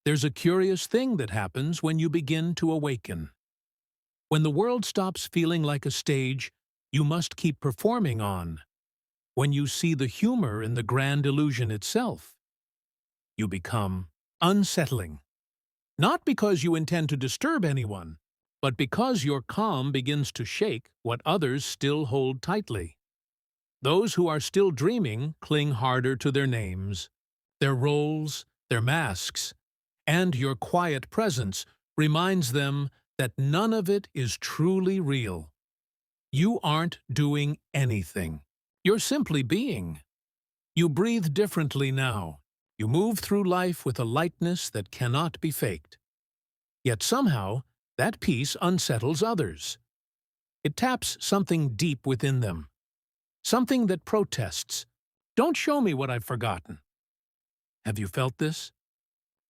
There's a curious thing that happens when you begin to awaken. When the world stops feeling like a stage you must keep performing on, when you see the humor in the grand illusion itself, you become unsettling. Not because you intend to disturb anyone, but because your calm begins to shake what others still hold tightly. Those who are still dreaming cling harder to their names, their roles, their masks, and your quiet presence reminds them that none of it is truly real. You aren't doing anything. You're simply being. You breathe differently now. You move through life with a lightness that cannot be faked. Yet somehow, that peace unsettles others. It taps something deep within them. Something that protests. Don't show me what I've forgotten. Have you felt this?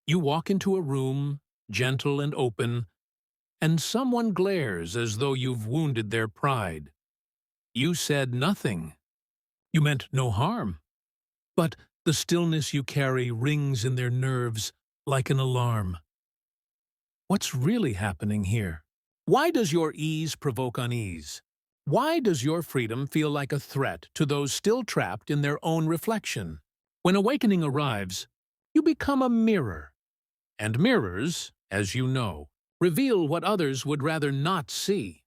You walk into a room, gentle and open, and someone glares as though you've wounded their pride. You said nothing. You meant no harm. But the stillness you carry rings in their nerves like an alarm. What's really happening here? Why does your ease provoke unease? Why does your freedom feel like a threat to those still trapped in their own reflection? When awakening arrives, you become a mirror. And mirrors, as you know, reveal what others would rather not see.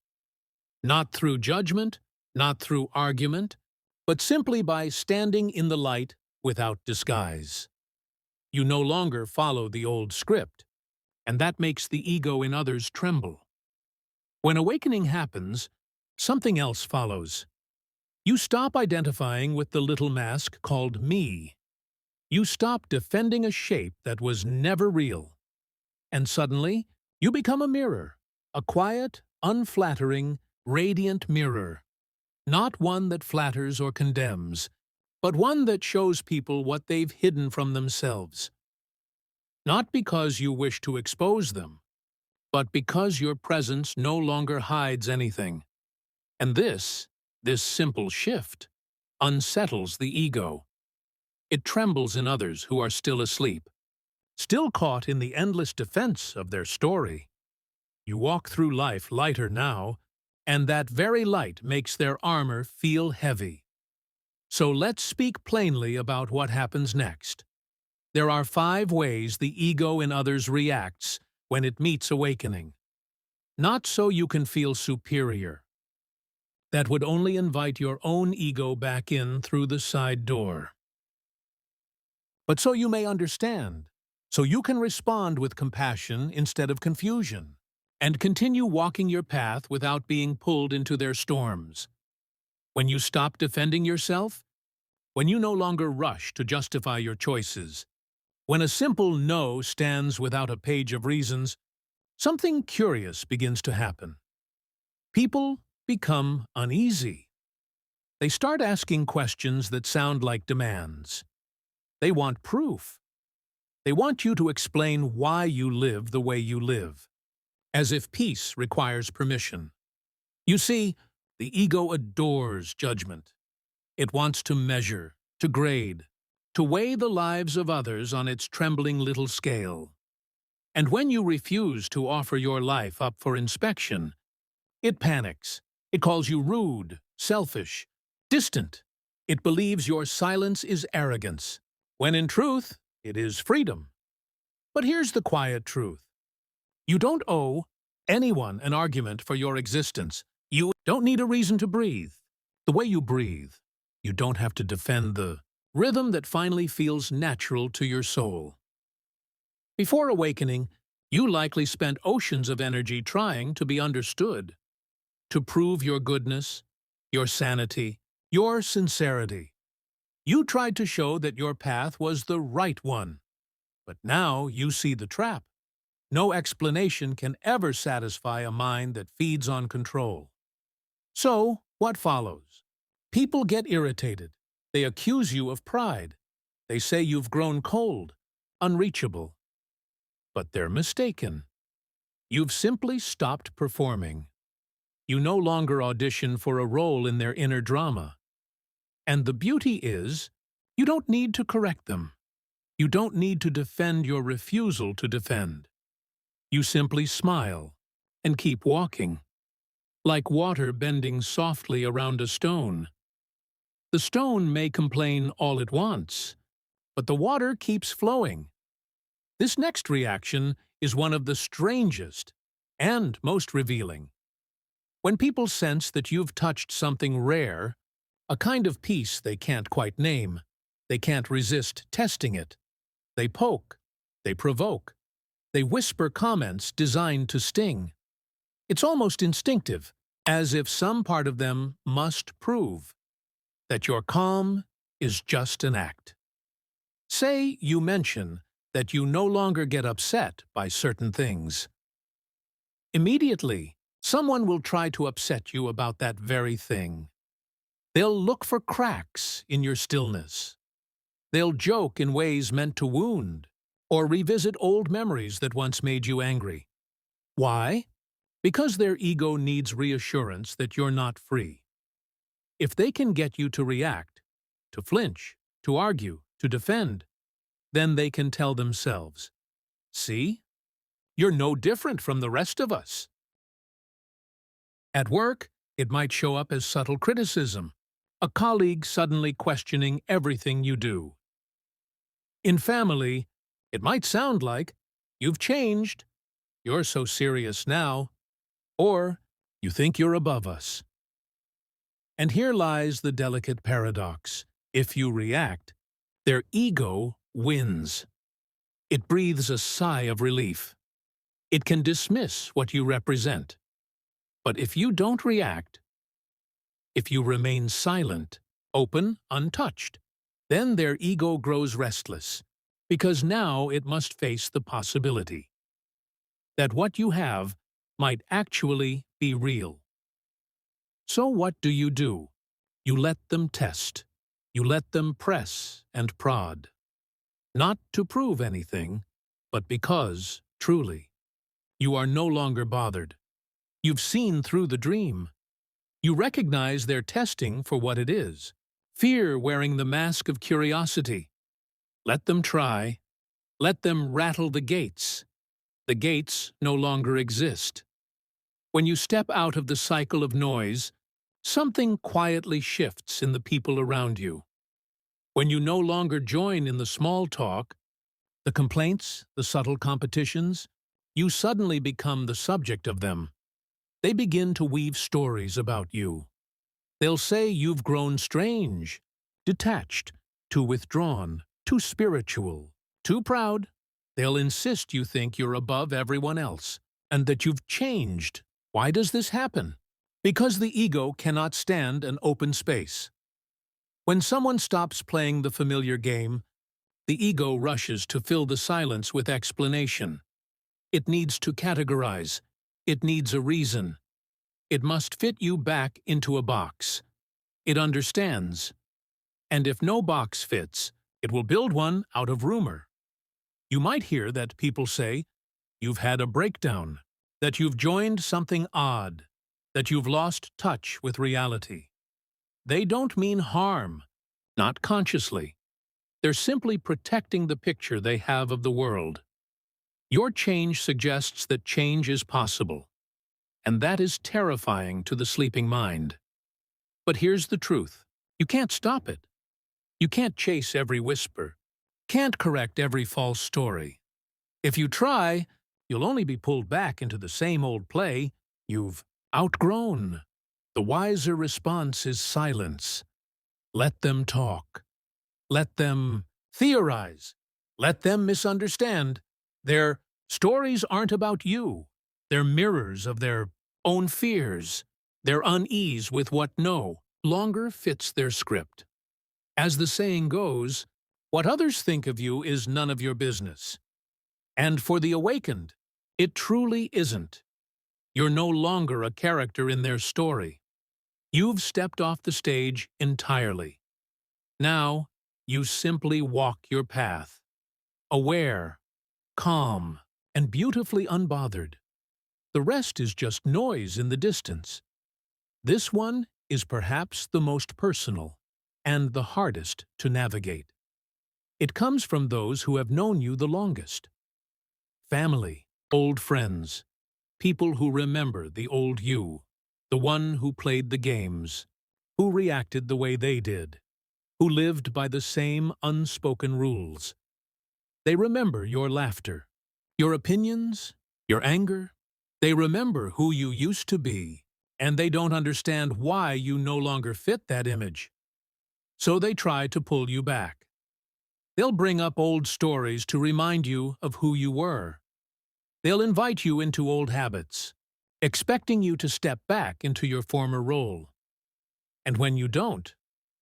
Not through judgment, not through argument, but simply by standing in the light without disguise. You no longer follow the old script, and that makes the ego in others tremble. When awakening happens, something else follows. You stop identifying with the little mask called me. You stop defending a shape that was never real. And suddenly, you become a mirror, a quiet, unflattering, radiant mirror. Not one that flatters or condemns, but one that shows people what they've hidden from themselves. Not because you wish to expose them, but because your presence no longer hides anything. And this simple shift, unsettles the ego. It trembles in others who are still asleep, still caught in the endless defense of their story. You walk through life lighter now, and that very light makes their armor feel heavy. So let's speak plainly about what happens next. There are 5 ways the ego in others reacts when it meets awakening. Not so you can feel superior. That would only invite your own ego back in through the side door. But so you may understand, so you can respond with compassion instead of confusion, and continue walking your path without being pulled into their storms. When you stop defending yourself, when you no longer rush to justify your choices, when a simple no stands without a page of reasons, something curious begins to happen. People become uneasy. They start asking questions that sound like demands. They want proof. They want you to explain why you live the way you live, as if peace requires permission. You see, the ego adores judgment. It wants to measure, to grade, to weigh the lives of others on its trembling little scale. And when you refuse to offer your life up for inspection, it panics. It calls you rude, selfish, distant. It believes your silence is arrogance, when in truth, it is freedom. But here's the quiet truth. You don't owe anyone an argument for your existence. You don't need a reason to breathe. The way you breathe, you don't have to defend the rhythm that finally feels natural to your soul. Before awakening, you likely spent oceans of energy trying to be understood, to prove your goodness, your sanity, your sincerity. You tried to show that your path was the right one. But now you see the trap. No explanation can ever satisfy a mind that feeds on control. So, what follows? People get irritated. They accuse you of pride. They say you've grown cold, unreachable. But they're mistaken. You've simply stopped performing. You no longer audition for a role in their inner drama. And the beauty is, you don't need to correct them. You don't need to defend your refusal to defend. You simply smile and keep walking, like water bending softly around a stone. The stone may complain all it wants, but the water keeps flowing. This next reaction is one of the strangest and most revealing. When people sense that you've touched something rare, a kind of peace they can't quite name, they can't resist testing it. They poke, they provoke, they whisper comments designed to sting. It's almost instinctive, as if some part of them must prove that your calm is just an act. Say you mention that you no longer get upset by certain things. Immediately, someone will try to upset you about that very thing. They'll look for cracks in your stillness. They'll joke in ways meant to wound, or revisit old memories that once made you angry. Why? Because their ego needs reassurance that you're not free. If they can get you to react, to flinch, to argue, to defend, then they can tell themselves, "See? You're no different from the rest of us." At work, it might show up as subtle criticism, a colleague suddenly questioning everything you do. In family, it might sound like, "You've changed, you're so serious now," or "You think you're above us." And here lies the delicate paradox. If you react, their ego wins. It breathes a sigh of relief. It can dismiss what you represent. But if you don't react, if you remain silent, open, untouched, then their ego grows restless, because now it must face the possibility that what you have might actually be real. So what do? You let them test. You let them press and prod. Not to prove anything, but because, truly, you are no longer bothered. You've seen through the dream. You recognize their testing for what it is. Fear wearing the mask of curiosity. Let them try. Let them rattle the gates. The gates no longer exist. When you step out of the cycle of noise, something quietly shifts in the people around you. When you no longer join in the small talk, the complaints, the subtle competitions, you suddenly become the subject of them. They begin to weave stories about you. They'll say you've grown strange, detached, too withdrawn, too spiritual, too proud. They'll insist you think you're above everyone else, and that you've changed. Why does this happen? Because the ego cannot stand an open space. When someone stops playing the familiar game, the ego rushes to fill the silence with explanation. It needs to categorize. It needs a reason. It must fit you back into a box. It understands. And if no box fits, it will build one out of rumor. You might hear that people say, "You've had a breakdown," that you've joined something odd, that you've lost touch with reality. They don't mean harm, not consciously. They're simply protecting the picture they have of the world. Your change suggests that change is possible, and that is terrifying to the sleeping mind. But here's the truth. You can't stop it. You can't chase every whisper, can't correct every false story. If you try, you'll only be pulled back into the same old play you've outgrown. The wiser response is silence. Let them talk. Let them theorize. Let them misunderstand. Their stories aren't about you. They're mirrors of their own fears, their unease with what no longer fits their script. As the saying goes, what others think of you is none of your business. And for the awakened, it truly isn't. You're no longer a character in their story. You've stepped off the stage entirely. Now, you simply walk your path, aware, calm, and beautifully unbothered. The rest is just noise in the distance. This one is perhaps the most personal and the hardest to navigate. It comes from those who have known you the longest. Family, old friends, people who remember the old you, the one who played the games, who reacted the way they did, who lived by the same unspoken rules. They remember your laughter, your opinions, your anger. They remember who you used to be, and they don't understand why you no longer fit that image. So they try to pull you back. They'll bring up old stories to remind you of who you were. They'll invite you into old habits, expecting you to step back into your former role. And when you don't,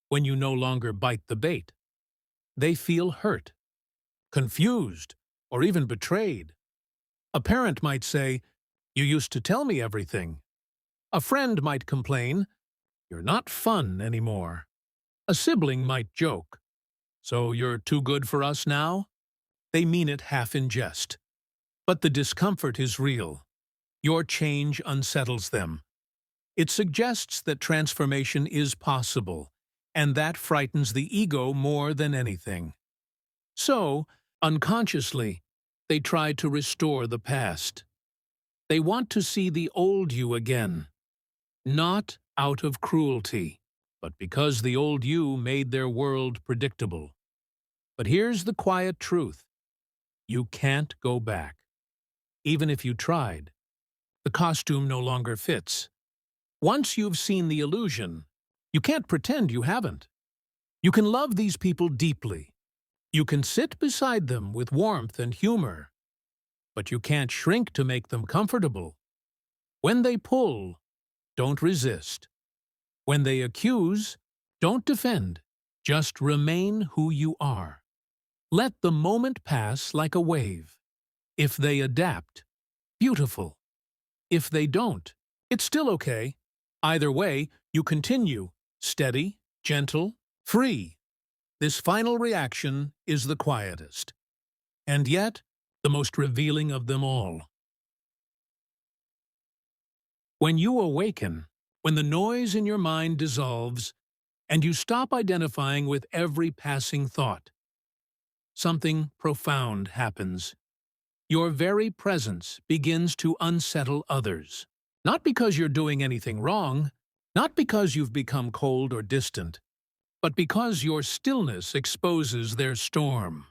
when you no longer bite the bait, they feel hurt, confused, or even betrayed. A parent might say, "You used to tell me everything." A friend might complain, "You're not fun anymore." A sibling might joke, "So you're too good for us now?" They mean it half in jest. But the discomfort is real. Your change unsettles them. It suggests that transformation is possible, and that frightens the ego more than anything. So, unconsciously, they try to restore the past. They want to see the old you again, not out of cruelty, but because the old you made their world predictable. But here's the quiet truth. You can't go back. Even if you tried, the costume no longer fits. Once you've seen the illusion, you can't pretend you haven't. You can love these people deeply. You can sit beside them with warmth and humor. But you can't shrink to make them comfortable. When they pull, don't resist. When they accuse, don't defend. Just remain who you are. Let the moment pass like a wave. If they adapt, beautiful. If they don't, it's still okay. Either way, you continue, steady, gentle, free. This final reaction is the quietest, and yet the most revealing of them all. When you awaken, when the noise in your mind dissolves, and you stop identifying with every passing thought, something profound happens. Your very presence begins to unsettle others. Not because you're doing anything wrong, not because you've become cold or distant, but because your stillness exposes their storm.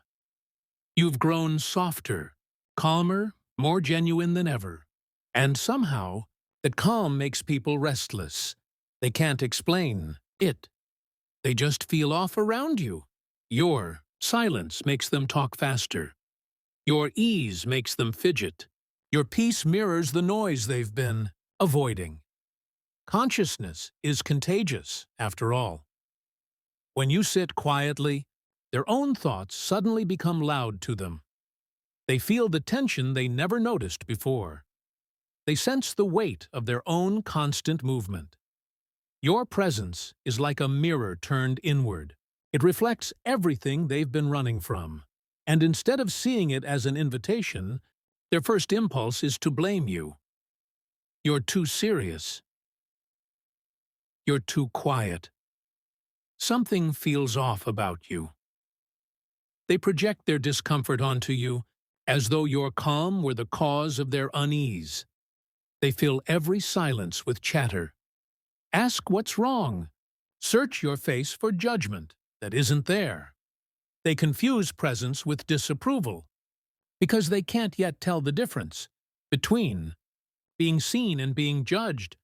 You've grown softer, calmer, more genuine than ever. And somehow, that calm makes people restless. They can't explain it. They just feel off around you. Your silence makes them talk faster. Your ease makes them fidget. Your peace mirrors the noise they've been avoiding. Consciousness is contagious, after all. When you sit quietly, their own thoughts suddenly become loud to them. They feel the tension they never noticed before. They sense the weight of their own constant movement. Your presence is like a mirror turned inward. It reflects everything they've been running from. And instead of seeing it as an invitation, their first impulse is to blame you. You're too serious. You're too quiet. Something feels off about you. They project their discomfort onto you, as though your calm were the cause of their unease. They fill every silence with chatter. Ask what's wrong. Search your face for judgment that isn't there. They confuse presence with disapproval, because they can't yet tell the difference between being seen and being judged.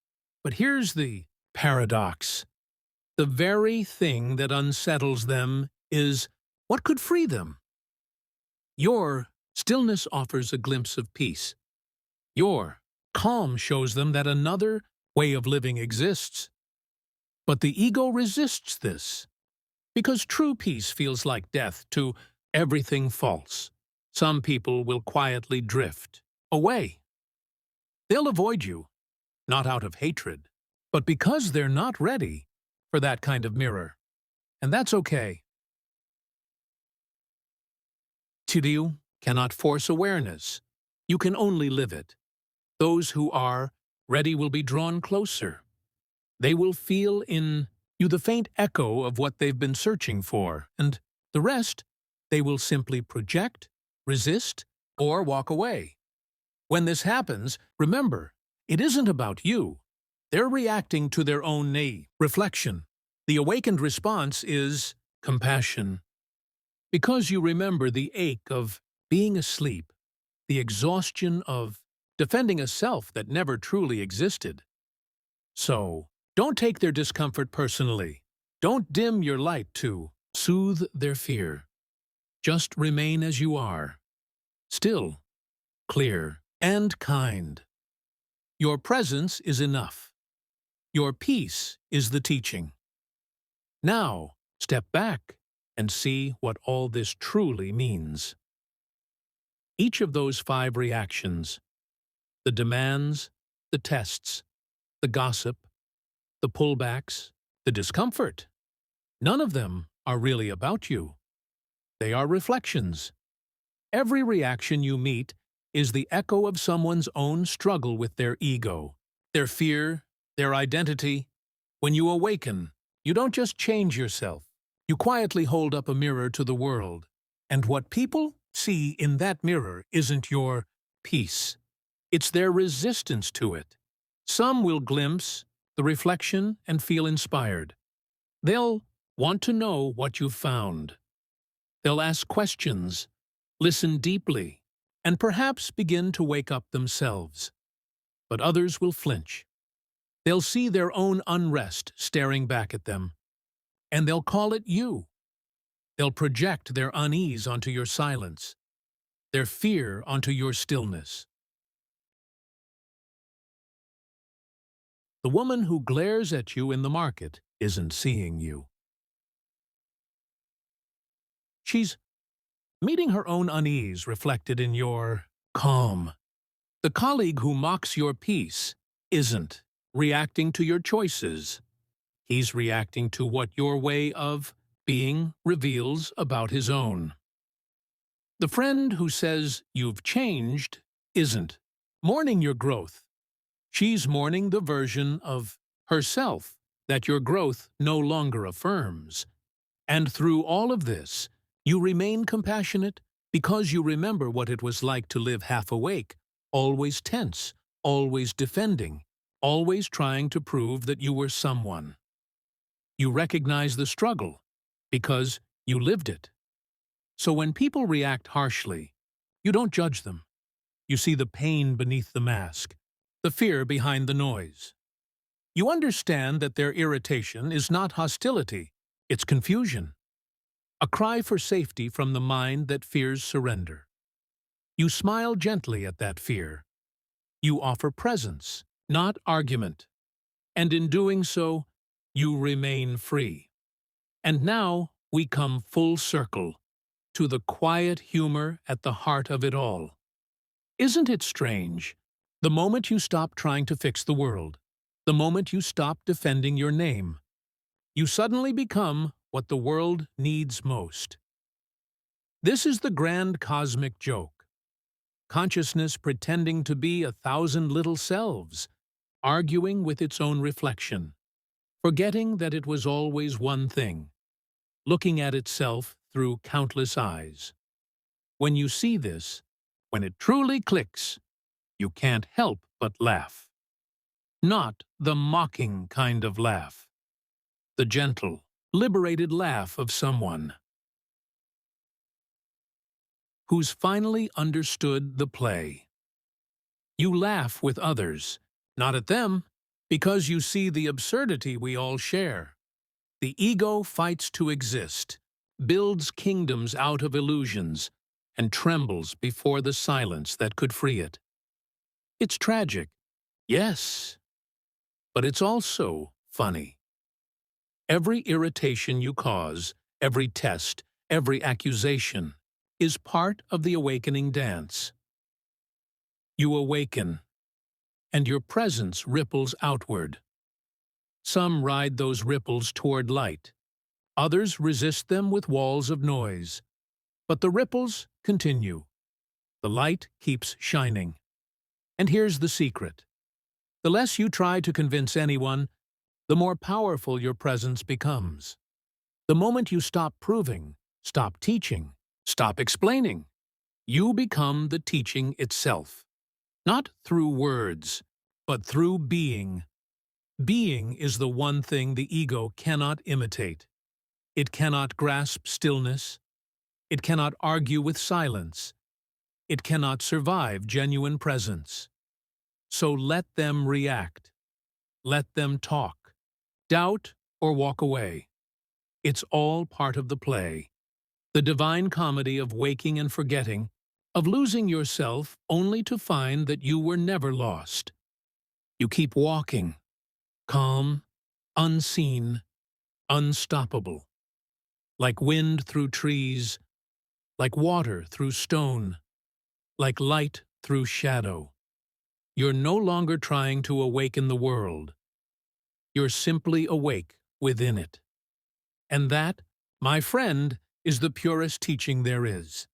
But here's the paradox. The very thing that unsettles them is what could free them. Your stillness offers a glimpse of peace. Your calm shows them that another way of living exists. But the ego resists this, because true peace feels like death to everything false. Some people will quietly drift away. They'll avoid you, not out of hatred, but because they're not ready for that kind of mirror. And that's okay. You cannot force awareness. You can only live it. Those who are ready will be drawn closer. They will feel in you the faint echo of what they've been searching for, and the rest They will simply project, resist, or walk away. When this happens, remember, it isn't about you. They're reacting to their own reflection. The awakened response is compassion. Because you remember the ache of being asleep, the exhaustion of defending a self that never truly existed. So, don't take their discomfort personally. Don't dim your light to soothe their fear. Just remain as you are, still, clear, and kind. Your presence is enough. Your peace is the teaching. Now, step back and see what all this truly means. Each of those 5 reactions, the demands, the tests, the gossip, the pullbacks, the discomfort, none of them are really about you. They are reflections. Every reaction you meet is the echo of someone's own struggle with their ego, their fear, their identity. When you awaken, you don't just change yourself. You quietly hold up a mirror to the world, and what people see in that mirror isn't your peace. It's their resistance to it. Some will glimpse the reflection and feel inspired. They'll want to know what you've found. They'll ask questions, listen deeply, and perhaps begin to wake up themselves. But others will flinch. They'll see their own unrest staring back at them, and they'll call it you. They'll project their unease onto your silence, their fear onto your stillness. The woman who glares at you in the market isn't seeing you. She's meeting her own unease reflected in your calm. The colleague who mocks your peace isn't reacting to your choices. He's reacting to what your way of being reveals about his own. The friend who says you've changed isn't mourning your growth. She's mourning the version of herself that your growth no longer affirms. And through all of this, you remain compassionate because you remember what it was like to live half awake, always tense, always defending, always trying to prove that you were someone. You recognize the struggle because you lived it. So when people react harshly, you don't judge them. You see the pain beneath the mask, the fear behind the noise. You understand that their irritation is not hostility, it's confusion. A cry for safety from the mind that fears surrender. You smile gently at that fear. You offer presence, not argument. And in doing so, you remain free. And now we come full circle to the quiet humor at the heart of it all. Isn't it strange? The moment you stop trying to fix the world, the moment you stop defending your name, you suddenly become what the world needs most. This is the grand cosmic joke. Consciousness pretending to be 1,000 little selves, arguing with its own reflection, forgetting that it was always one thing, looking at itself through countless eyes. When you see this, when it truly clicks, you can't help but laugh. Not the mocking kind of laugh. The gentle, liberated laugh of someone who's finally understood the play. You laugh with others, not at them, because you see the absurdity we all share. The ego fights to exist, builds kingdoms out of illusions, and trembles before the silence that could free it. It's tragic, yes, but it's also funny. Every irritation you cause, every test, every accusation, is part of the awakening dance. You awaken, and your presence ripples outward. Some ride those ripples toward light. Others resist them with walls of noise. But the ripples continue. The light keeps shining. And here's the secret. The less you try to convince anyone, the more powerful your presence becomes. The moment you stop proving, stop teaching, Stop explaining. You become the teaching itself. Not through words, but through being. Being is the one thing the ego cannot imitate. It cannot grasp stillness. It cannot argue with silence. It cannot survive genuine presence. So let them react. Let them talk. Doubt or walk away. It's all part of the play. The divine comedy of waking and forgetting, of losing yourself only to find that you were never lost. You keep walking, calm, unseen, unstoppable. Like wind through trees, like water through stone, like light through shadow. You're no longer trying to awaken the world. You're simply awake within it. And that, my friend, is the purest teaching there is.